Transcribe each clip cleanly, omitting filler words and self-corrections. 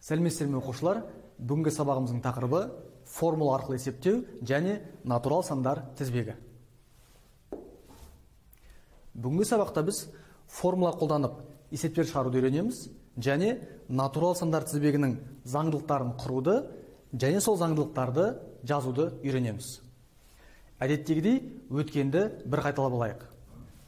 Сәлеметсіздер ме оқушылар? Бүгінгі сабағымыздың тақырыбы формула арқылы есептеу және натурал сандар тізбегі. Бүгінгі сабақта біз формула қолданып есептер шығаруды үйренеміз және натурал сандар тізбегінің заңдылықтарын құруды және сол заңдылықтарды жазуды үйренеміз. Әдеттегідей өткенді бір қайталап алайық.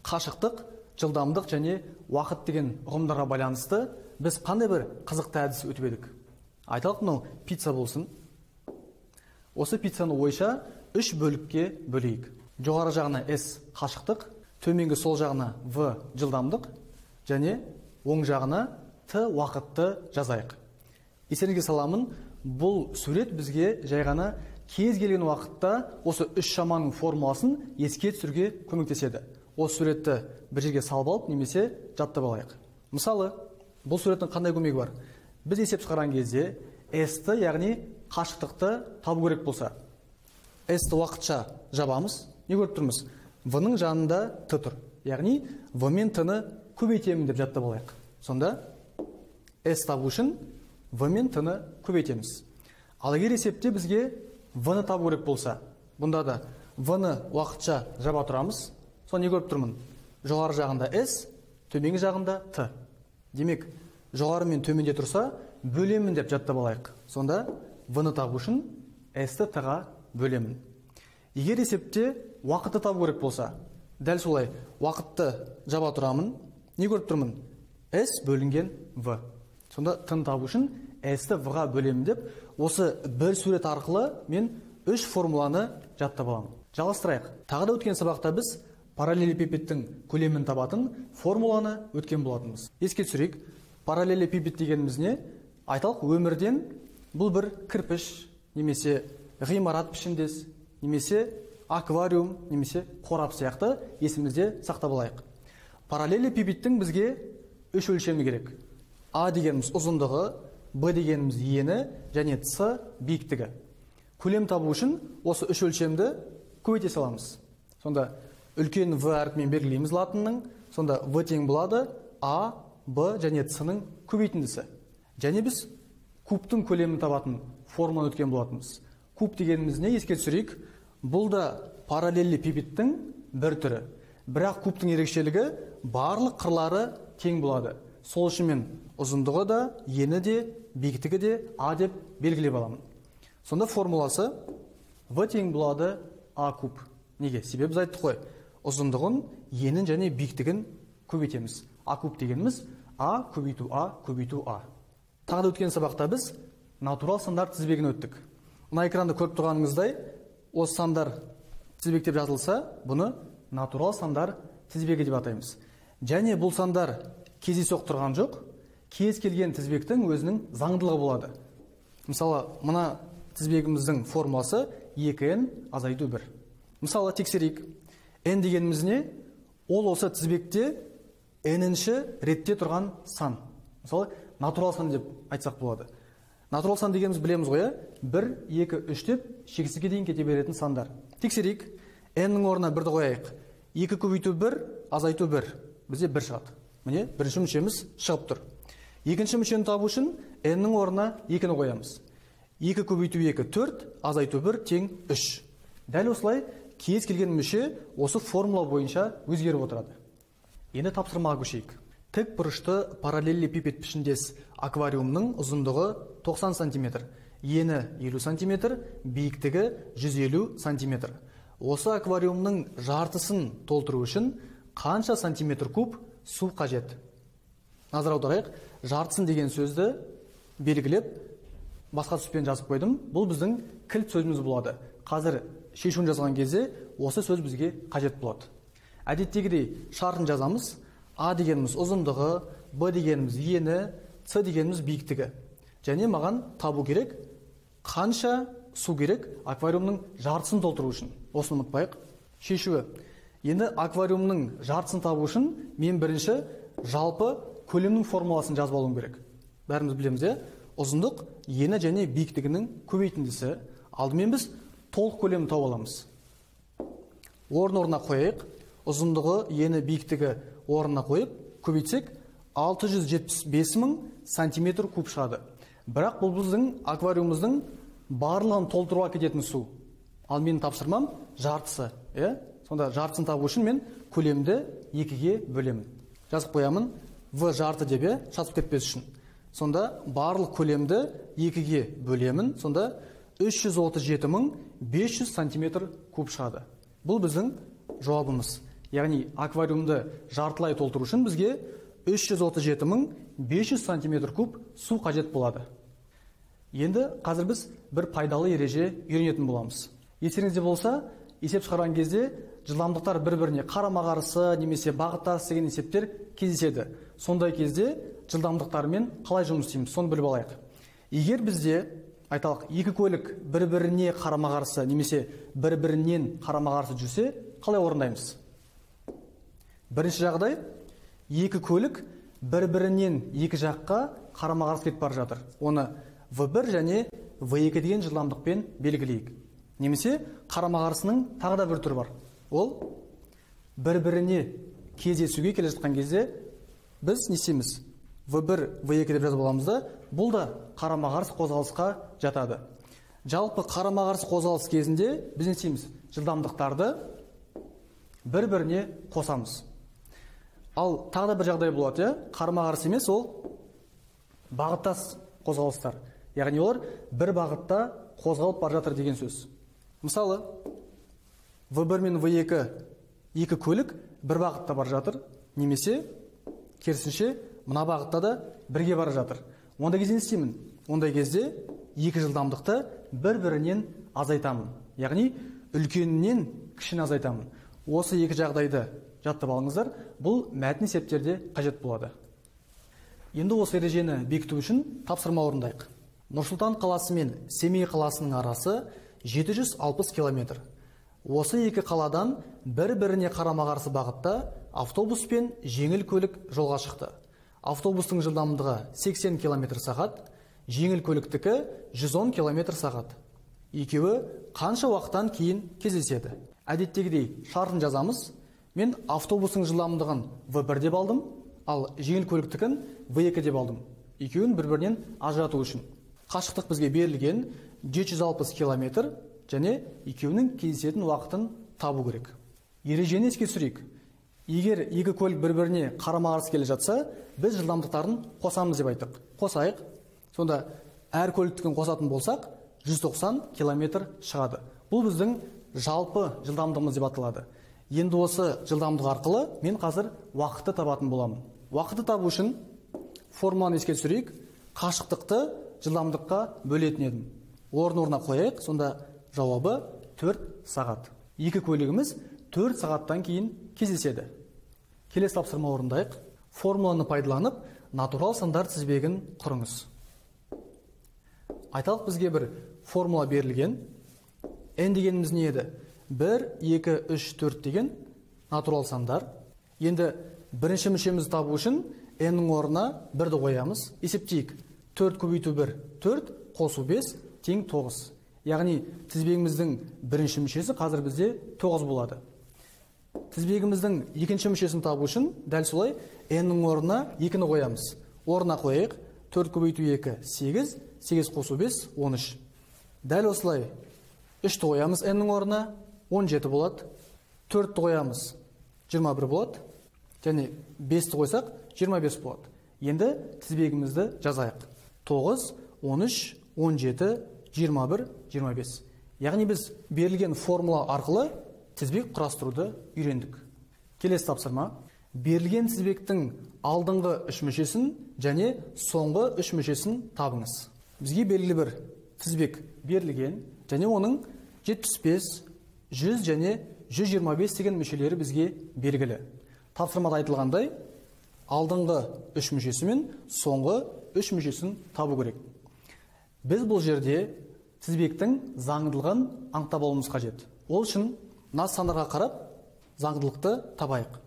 Қашықтық, жылдамдық және уақыт деген ұғымдарға байланысты біз қандай бір қызықты әдіс өтіп едік. Айталық, мынау пицца болсын. Осы пиццаны ойша 3 бөлікке бөлейік. Жоғары жағына S қашықтық, төменгі сол жағына V жылдамдық және оң жағына T уақытты жазайық. Естеріңізге саламын, бұл сурет бізге жай ғана кез келген уақытта осы 3 шаманың формуласын еске түсіруге көмектеседі. Осы суретті бір жерге салып алып, немесе жаттап алайық. Мысалы, бұл суреттің қандай көмегі бар? Біз есеп шығарған кезде S-ті, яғни қашықтықты табу керек болса, S-ті уақытша жабамыз. Не көріп тұрмыз? V-ның жанында T тұр. Яғни V мен T-ны көбейтемін деп жаттап алайық. Сонда S табу үшін V мен T-ны көбейтеміз. Ал егер есепте бізге V-ны табу керек болса, бұнда да V-ны уақытша жаба тұрамыз. Соны не көріп тұрмын? Жоғары жағында S, төменгі жағында T. Демек, жоғары мен төменде тұрса, бөлемін деп жаттап алайық. Сонда V-ны табу үшін S-ті T-ға бөлемін. Егер есепте уақытты табу керек болса, дәл солай уақытты жаба тұрамын. Не көріп тұрмын? S бөлінген V. Сонда T-ны табу үшін S-ті V-ға бөлемін деп, осы бір сурет арқылы мен 3 формуланы жаттап аламын. Жалғастырайық. Тағы да өткен сабақта біз параллелепипедтің көлемін табатын формуланы өткен болатынбыз. Еске түсірейік, параллелепипед дегеніміз не? Айталық, өмірден бұл бір кірпіш, немесе ғимарат пішіндес, немесе аквариум, немесе қорап сияқты есімізде сақтап алайық. Параллелепипедтің бізге 3 өлшемі керек. А дегеніміз ұзындығы, Б дегеніміз ені және С биіктігі. Көлем табу үшін осы 3 өлшемді көбейте саламыз. Сонда үлкен V әрпімен белгілейміз латынның. Сонда V тең болады А, Б және С-ның көбейтіндісі. Және біз кубтың көлемін табатын форманы өткен болатынбыз. Куб дегеніміз не? Еске түсірейік. Бұл да параллелепипедтің бір түрі. Бірақ кубтың ерекшелігі барлық қырлары тең болады. Сол үшін мен ұзындығы да, ені де, биіктігі де А деп белгілеп аламын. Сонда формуласы V тең болады А куб. Неге? Себебі біз айттық қой, ұзындығын, енін және биіктігін көбейтеміз. А куб дегеніміз А көбейту А көбейту А. Тағы да өткен сабақта біз натурал сандар тізбегін өттік. Мына экранда көріп тұрғаныңыздай, осы сандар тізбектеп жазылса, бұны натурал сандар тізбегі деп атаймыз. Және бұл сандар кездейсоқ тұрған жоқ, кез келген тізбектің өзінің заңдылығы болады. Мысалы, мына тізбегіміздің формуласы 2n азайту 1. Мысалы, тексерейік. N дегеніміз не? Ол осы тізбекте n-ші ретте тұрған сан. Мысалы, натурал сан деп айтсақ болады. Натурал сан дегеніміз білеміз ғой, 1, 2, 3 деп шексізге дейін кете беретін сандар. Тексерейік. n-нің орнына 1-ді қояйық. 2 көбейту 1 азайту 1. Бізде 1 шығады. Міне, бірінші мүшеміз шығып тұр. Екінші мүшені табу үшін n-нің орнына 2-ні қоямыз. 2 көбейту 2 4, азайту 1 тең 3. Дәл осылай кез келген мүше осы формула бойынша өзгеріп отырады. Енді тапсырмаға көшейік. Тік бұрышты параллелепипед пішіндес аквариумның ұзындығы 90 см, ені 50 см, биіктігі 150 см. Осы аквариумның жартысын толтыру үшін қанша сантиметр куб су қажет? Назар аударайық. Жартысын деген сөзді белгілеп, басқа түспен жазып қойдым. Бұл біздің кілт сөзіміз болады. Қазір шешуін жазған кезде осы сөз бізге қажет болады. Әдеттегідей шартын жазамыз. А дегеніміз ұзындығы, Б дегеніміз ені, С дегеніміз биіктігі. Және маған табу керек, қанша су керек аквариумның жартысын толтыру үшін. Осыны ұмытпайық. Шешуі. Енді аквариумның жартысын табу үшін мен бірінші жалпы көлемнің формуласын жазып алуым керек. Бәріміз білеміз, ұзындық, ені және биіктігінің көбейтіндісі. Алдымен біз толық көлемін тауып аламыз. Орнына қояйық. Ұзындығы, ені, биіктігі орнына қойып, көбейтсек 675.000 сантиметр куб шығады. Бірақ бұл біздің аквариумымыздың барлығын толтыруға кететін су. Ал менің тапсырмам жартысы. Сонда жартысын табу үшін мен көлемді 2-ге бөлемін. Жазып қоямын В жарты деп, шатып кетпес үшін. Сонда барлық көлемді 2-ге бөлемін. Сонда 337.500 сантиметр куб шығады. Бұл біздің жауабымыз. Яғни аквариумды жартылай толтыру үшін бізге 337.500 сантиметр куб су қажет болады. Енді қазір біз бір пайдалы ереже үйренетін боламыз. Естеріңізде болса, есеп шығарған кезде жылдамдықтар бір-біріне қарама-қарсы немесе бағыттас деген есептер кездеседі. Сондай кезде жылдамдықтармен қалай жұмыс істейміз, соны біліп алайық. Егер бізде айталық екі көлік бір-біріне қарама-қарсы немесе бір-бірінен қарама-қарсы жүрсе, қалай орындаймыз? Бірінші жағдай, екі көлік бір-бірінен екі жаққа қарама-қарсы кетіп бара жатыр. Оны V1 және V2 деген жылдамдықпен белгілейік. Немесе қарама-қарсының тағы да бір түрі бар. Ол бір-біріне кездесуге келе жатқан кезде біз не істейміз? V1, V2 деп жазып аламыз да, бұл да қарама-қарсы қозғалысқа жатады. Жалпы қарама-қарсы қозғалыс кезінде біз не істейміз? Жылдамдықтарды бір-біріне қосамыз. Ал тағы да бір жағдай болады, қарама-қарсы емес, ол бағыттас қозғалыстар. Яғни олар бір бағытта қозғалып бара жатыр деген сөз. Мысалы, V1 мен V2 екі көлік бір бағытта бара жатыр, немесе керісінше мына бағытта да бірге бара жатыр. Ондай кезде не істеймін? Ондай кезде екі жылдамдықты бір-бірінен азайтамын. Яғни үлкенінен кішіні азайтамын. Осы екі жағдайды жаттап алыңыздар. Бұл мәтін есептерде қажет болады. Енді осы ережені бекіту үшін тапсырма орындайық. Нұр-Сұлтан қаласы мен Семей қаласының арасы 760 километр. Осы екі қаладан бір-біріне қарама-қарсы бағытта автобус пен жеңіл көлік жолға шықты. Автобустың жылдамдығы 80 км сағат, жеңіл көліктікі 110 км сағат. Екеуі қанша уақыттан кейін кездеседі? Әдеттегідей шартын жазамыз. Мен автобустың жылдамдығын V1 деп алдым, ал жеңіл көліктікін V2 деп алдым. Екеуін бір-бірінен ажырату үшін. Қашықтық бізге берілген 760 км және екеуінің кездесетін уақытын табу керек. Ережені еске түсірейік. Егер екі көлік бір-біріне қарама-қарсы келе жатса, біз жылдамдықтарын қосамыз деп айттық. Қосайық. Сонда әр көліктікін қосатын болсақ, 190 км шығады. Бұл біздің жалпы жылдамдығымыз деп аталады. Енді осы жылдамдық арқылы мен қазір уақытты табатын боламын. Уақытты табу үшін формуланы еске түсірейік. Қашықтықты жылдамдыққа бөлетін едім. Орын-орнына қояйық. Сонда жауабы 4 сағат. Екі көлігіміз 4 сағаттан кейін кездеседі. Келесі тапсырма орындайық. Формуланы пайдаланып, натурал сандар тізбегін құрыңыз. Айталық бізге бір формула берілген. N дегеніміз не еді? 1, 2, 3, 4 деген натурал сандар. Енді бірінші мүшемізді табу үшін N-нің орнына 1-ді қоямыз. Есептейік. 4 көбейту 1, 4, қосу 5, тең 9. Яғни тізбегіміздің бірінші мүшесі қазір бізде 9 болады. Тізбегіміздің екінші мүшесін табу үшін дәл солай N-нің орнына 2-ні қоямыз. Орнына қояйық. 4 көбейту 2, 8, 8 қосу 5, 13. Дәл осылай 3-ті қоямыз N-нің орнына, 17 болады. 4-ті қоямыз, 21 болады. Және 5-ті қойсақ, 25 болады. Енді тізбегімізді жазайық. 9, 13, 17, 21, 25. Яғни біз берілген формула арқылы тізбек құрастыруды үйрендік. Келесі тапсырма. Берілген тізбектің алдыңғы үш мүшесін және соңғы үш мүшесін табыңыз. Бізге белгілі бір тізбек берілген және оның 75, 100 және 125 деген мүшелері бізге белгілі. Тапсырмада айтылғандай, алдыңғы үш мүшесі мен соңғы үш мүшесін табу керек. Біз бұл жерде тізбектің заңдылығын анықтап алуымыз қажет. Ол үшін нас сандарға қарап заңдылықты табайық.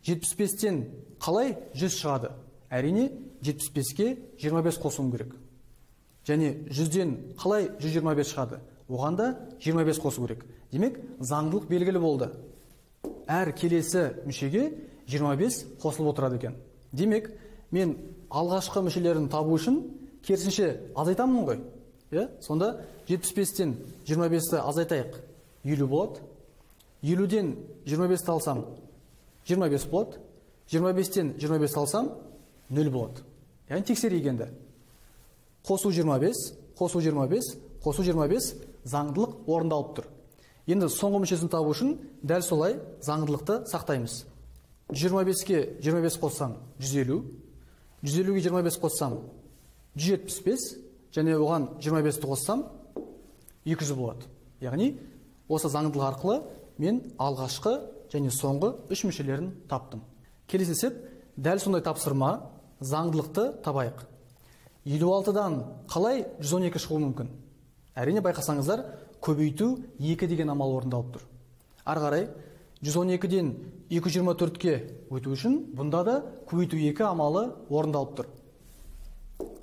75-тен қалай 100 шығады? Әрине 75-ке 25 қосуым керек. Және 100-ден қалай 125 шығады? Оған да 25 қосу керек. Демек, заңдылық белгілі болды. Әр келесі мүшеге 25 қосылып отырады екен. Демек, мен алғашқы мүшелерін табу үшін керісінше азайтамын ғой. Сонда 75-тен 25-ті азайтайық, 50 болады. 50-ден 25-ті алсам, 25 болады. 25-тен 25 алсам, 0 болады. Яғни тексерейік енді. Қосу 25, қосу 25, қосу 25 заңдылық орындалып тұр. Енді соңғы мүшесін табу үшін дәл солай заңдылықты сақтаймыз. 25-ке 25 қоссам 150, 150-ге 25 қоссам 175, және оған 25-ті қоссам 200 болады. Яғни осы заңдылық арқылы мен алғашқы және соңғы 3 мүшелерін таптым. Келесі сет дәл сондай тапсырма заңдылықты табайық. 56-дан қалай 112 шығуы мүмкін? Әрине байқасаңыздар, көбейту 2 деген амал орындалып тұр. Ары қарай 112-ден 224-ке өту үшін бұнда да көбейту 2 амалы орындалып тұр.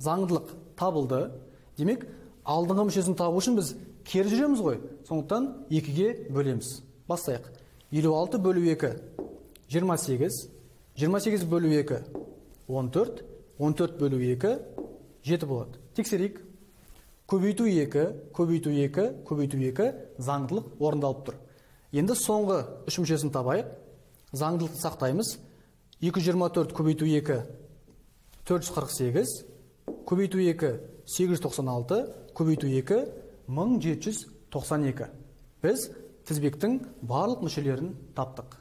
Заңдылық табылды. Демек, алдыңғы мүшесін табу үшін біз кері жүреміз ғой. Сондықтан 2-ге бөлеміз. Бастайық. 56 бөлу 2 28, 28 бөлу 2 14, 14 бөлу 2 7 болады. Тексерейік. Көбейту 2, көбейту 2, көбейту 2 заңдылық орындалып тұр. Енді соңғы 3 мүшесін табайық. Заңдылықты сақтаймыз. 224 көбейту 2 448, көбейту 2 896, көбейту 2 1792. Біз тізбектің барлық мүшелерін таптық.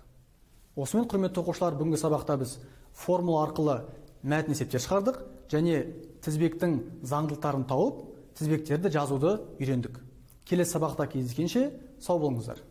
Осымен, құрметті оқушылар, бүгінгі сабақта біз формула арқылы мәтін есептер шығардық және тізбектің заңдылықтарын тауып, тізбектерді жазуды үйрендік. Келесі сабақта кездескенше сау болыңыздар.